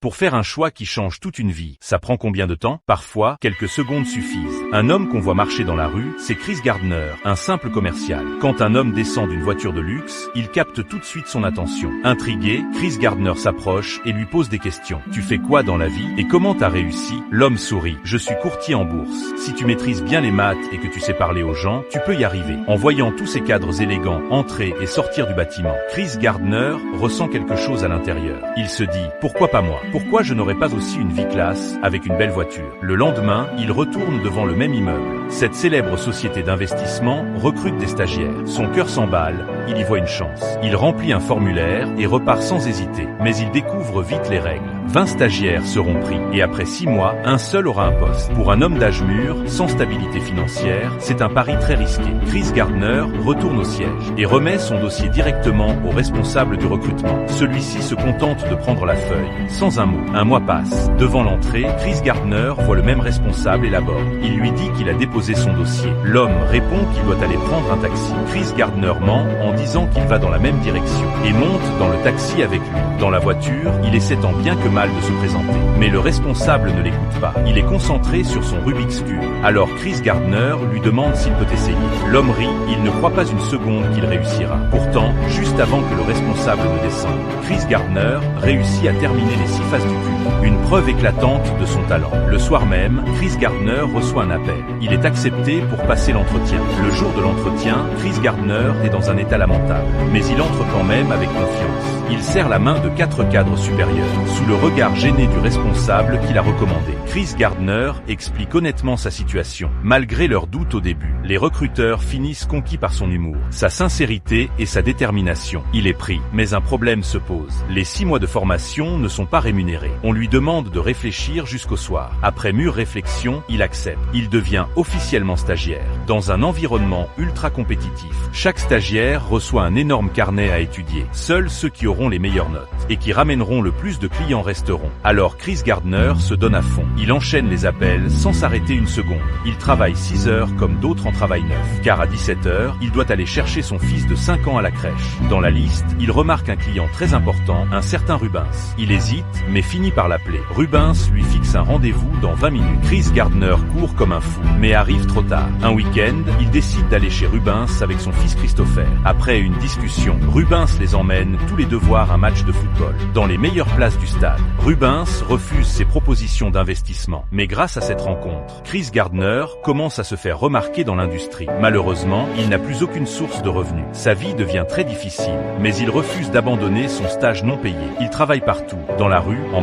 Pour faire un choix qui change toute une vie, ça prend combien de temps? Parfois, quelques secondes suffisent. Un homme qu'on voit marcher dans la rue, c'est Chris Gardner, un simple commercial. Quand un homme descend d'une voiture de luxe, il capte tout de suite son attention. Intrigué, Chris Gardner s'approche et lui pose des questions. Tu fais quoi dans la vie et comment t'as réussi? L'homme sourit. Je suis courtier en bourse. Si tu maîtrises bien les maths et que tu sais parler aux gens, tu peux y arriver. En voyant tous ces cadres élégants entrer et sortir du bâtiment, Chris Gardner ressent quelque chose à l'intérieur. Il se dit, pourquoi pas moi? Pourquoi je n'aurais pas aussi une vie classe avec une belle voiture? Le lendemain, il retourne devant le même immeuble. Cette célèbre société d'investissement recrute des stagiaires. Son cœur s'emballe, il y voit une chance. Il remplit un formulaire et repart sans hésiter. Mais il découvre vite les règles. 20 stagiaires seront pris et après 6 mois, un seul aura un poste. Pour un homme d'âge mûr, sans stabilité financière, c'est un pari très risqué. Chris Gardner retourne au siège et remet son dossier directement au responsable du recrutement. Celui-ci se contente de prendre la feuille, sans un mot. Un mois passe. Devant l'entrée, Chris Gardner voit le même responsable et l'aborde. Il lui dit qu'il a déposé son dossier. L'homme répond qu'il doit aller prendre un taxi. Chris Gardner ment en disant qu'il va dans la même direction et monte dans le taxi avec lui. Dans la voiture, il essaie tant bien que mal de se présenter. Mais le responsable ne l'écoute pas. Il est concentré sur son Rubik's Cube. Alors Chris Gardner lui demande s'il peut essayer. L'homme rit, il ne croit pas une seconde qu'il réussira. Pourtant, juste avant que le responsable ne descende, Chris Gardner réussit à terminer les 6 faces du cube. Une preuve éclatante de son talent. Le soir même, Chris Gardner reçoit un appel. Il est accepté pour passer l'entretien. Le jour de l'entretien, Chris Gardner est dans un état lamentable. Mais il entre quand même avec confiance. Il serre la main de 4 cadres supérieurs, sous le regard gêné du responsable qui l'a recommandé. Chris Gardner explique honnêtement sa situation. Malgré leurs doutes au début, les recruteurs finissent conquis par son humour, sa sincérité et sa détermination. Il est pris, mais un problème se pose. Les 6 mois de formation ne sont pas rémunérés. On lui demande de réfléchir jusqu'au soir. Après mûre réflexion, il accepte. Il devient officiellement stagiaire. Dans un environnement ultra compétitif, chaque stagiaire reçoit un énorme carnet à étudier. Seuls ceux qui auront les meilleures notes et qui ramèneront le plus de clients resteront. Alors Chris Gardner se donne à fond. Il enchaîne les appels sans s'arrêter une seconde. Il travaille 6 heures comme d'autres en travail 9. Car à 17 heures, il doit aller chercher son fils de 5 ans à la crèche. Dans la liste, il remarque un client très important, un certain Rubens. Il hésite, mais finit par l'appeler. Rubens lui fixe un rendez-vous dans 20 minutes. Chris Gardner court comme un fou, mais arrive trop tard. Un week-end, il décide d'aller chez Rubens avec son fils Christopher. Après une discussion, Rubens les emmène tous les deux voir un match de football, dans les meilleures places du stade. Rubens refuse ses propositions d'investissement, mais grâce à cette rencontre, Chris Gardner commence à se faire remarquer dans l'industrie. Malheureusement, il n'a plus aucune source de revenus. Sa vie devient très difficile, mais il refuse d'abandonner son stage non payé. Il travaille partout, dans la rue, en